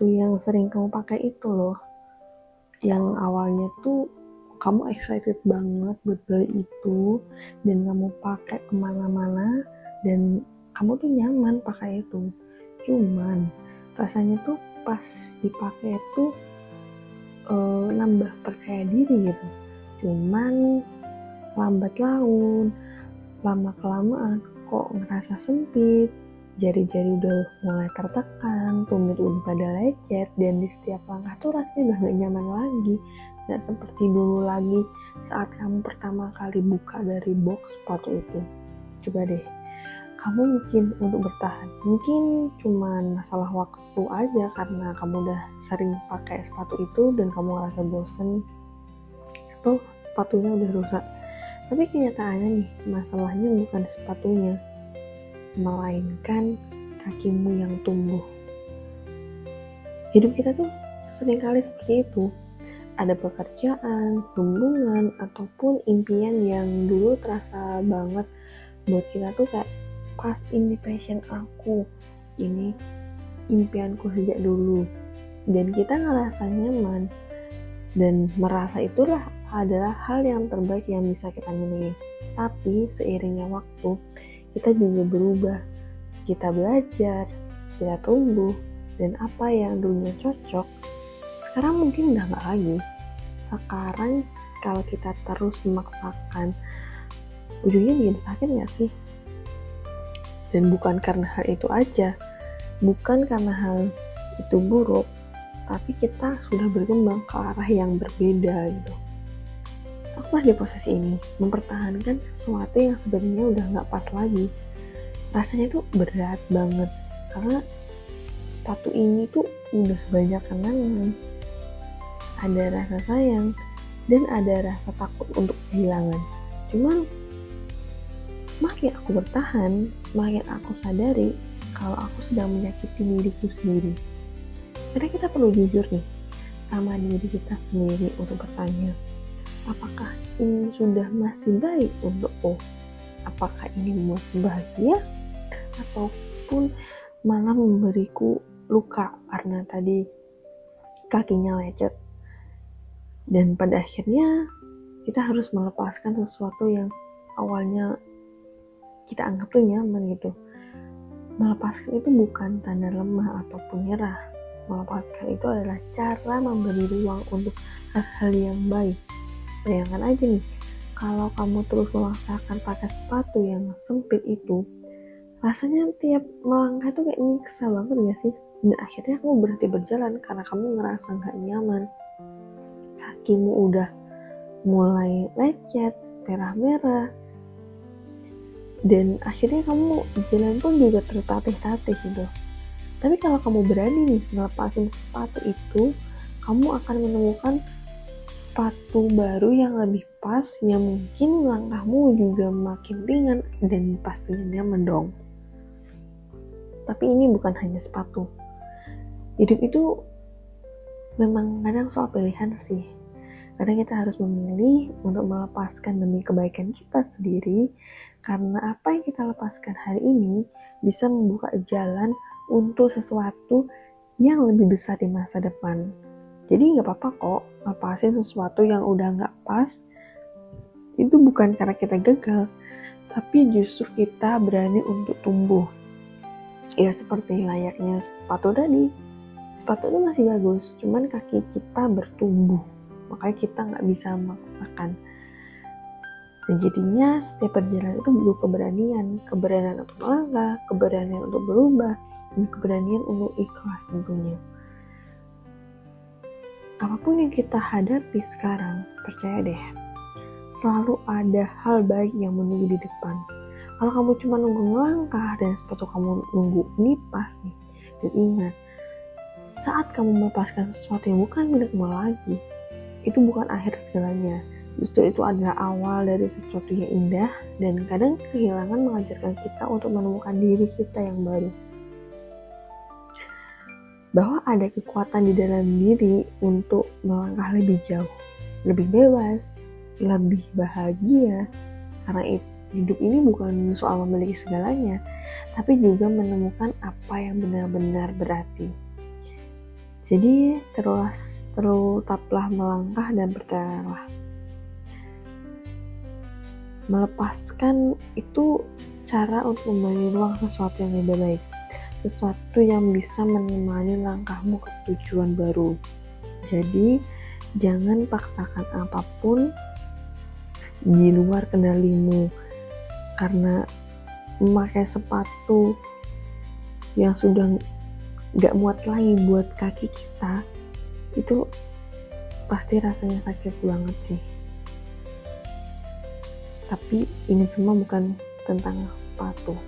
sepatu yang sering kamu pakai itu loh, yang awalnya tuh kamu excited banget buat beli itu dan kamu pakai kemana-mana dan kamu tuh nyaman pakai itu. Cuman rasanya tuh pas dipakai tuh nambah percaya diri gitu. Cuman lambat laun, lama kelamaan kok ngerasa sempit, jari-jari udah mulai tertekan, tumit udah pada lecet, dan di setiap langkah tuh rasanya udah gak nyaman lagi, gak seperti dulu lagi saat kamu pertama kali buka dari box sepatu itu. Coba deh, kamu mungkin untuk bertahan, mungkin cuman masalah waktu aja karena kamu udah sering pakai sepatu itu dan kamu ngerasa bosen atau sepatunya udah rusak. Tapi kenyataannya nih, masalahnya bukan sepatunya, melainkan kakimu yang tumbuh. Hidup kita tuh seringkali seperti itu. Ada pekerjaan, hubungan, ataupun impian yang dulu terasa banget buat kita tuh kayak pas ini passion aku, ini impianku sejak dulu. Dan kita ngerasa nyaman dan merasa itulah adalah hal yang terbaik yang bisa kita miliki. Tapi seiringnya waktu, kita juga berubah. Kita belajar, kita tumbuh, dan apa yang dulunya cocok, sekarang mungkin udah gak lagi. Sekarang kalau kita terus memaksakan, ujungnya bikin sakit gak sih? Dan bukan karena hal itu aja, bukan karena hal itu buruk, tapi kita sudah berkembang ke arah yang berbeda gitu. Aku di posisi ini, mempertahankan sesuatu yang sebenarnya udah gak pas lagi. Rasanya tuh berat banget, karena sepatu ini tuh udah banyak kenangan. Ada rasa sayang, dan ada rasa takut untuk kehilangan. Cuman, semakin aku bertahan, semakin aku sadari kalau aku sedang menyakiti diriku sendiri. Karena kita perlu jujur nih, sama diri kita sendiri untuk bertanya, apakah ini sudah masih baik untukku? Apakah ini membuatku bahagia? Ataupun malah memberiku luka karena tadi kakinya lecet. Dan pada akhirnya kita harus melepaskan sesuatu yang awalnya kita anggap tuh nyaman gitu. Melepaskan itu bukan tanda lemah ataupun nyerah. Melepaskan itu adalah cara memberi ruang untuk hal-hal yang baik. Bayangkan aja nih, kalau kamu terus memaksakan pakai sepatu yang sempit itu, rasanya tiap melangkah itu kayak nyiksa banget gak sih? Dan akhirnya kamu berhenti berjalan karena kamu ngerasa gak nyaman. Kakimu udah mulai lecet, merah-merah, dan akhirnya kamu jalan pun juga tertatih-tatih gitu. Tapi kalau kamu berani nih ngelepasin sepatu itu, kamu akan menemukan sepatu baru yang lebih pas, yang mungkin langkahmu juga makin ringan dan pastinya nyaman dong. Tapi ini bukan hanya sepatu. Hidup itu memang kadang soal pilihan sih. Kadang kita harus memilih untuk melepaskan demi kebaikan kita sendiri, karena apa yang kita lepaskan hari ini bisa membuka jalan untuk sesuatu yang lebih besar di masa depan. Jadi gak apa-apa kok lepasin sesuatu yang udah gak pas. Itu bukan karena kita gagal, tapi justru kita berani untuk tumbuh. Ya seperti layaknya sepatu tadi. Sepatu itu masih bagus, cuman kaki kita bertumbuh. Makanya kita gak bisa memaksakan. Dan jadinya setiap perjalanan itu butuh keberanian. Keberanian untuk melangkah, keberanian untuk berubah, dan keberanian untuk ikhlas tentunya. Apapun yang kita hadapi sekarang, percaya deh, selalu ada hal baik yang menunggu di depan. Kalau kamu cuma nunggu melangkah dan sepatu kamu nunggu nipas nih, dan ingat, saat kamu melepaskan sesuatu yang bukan milikmu lagi, itu bukan akhir segalanya. Justru itu adalah awal dari sesuatu yang indah, dan kadang kehilangan mengajarkan kita untuk menemukan diri kita yang baru. Bahwa ada kekuatan di dalam diri untuk melangkah lebih jauh, lebih bebas, lebih bahagia. Karena hidup ini bukan soal memiliki segalanya, tapi juga menemukan apa yang benar-benar berarti. Jadi tetaplah melangkah dan percayalah. Melepaskan itu cara untuk memberi ruang sesuatu yang lebih baik, sesuatu yang bisa menemani langkahmu ke tujuan baru. Jadi jangan paksakan apapun di luar kendalimu, karena memakai sepatu yang sudah gak muat lagi buat kaki kita itu pasti rasanya sakit banget sih. Tapi ini semua bukan tentang sepatu,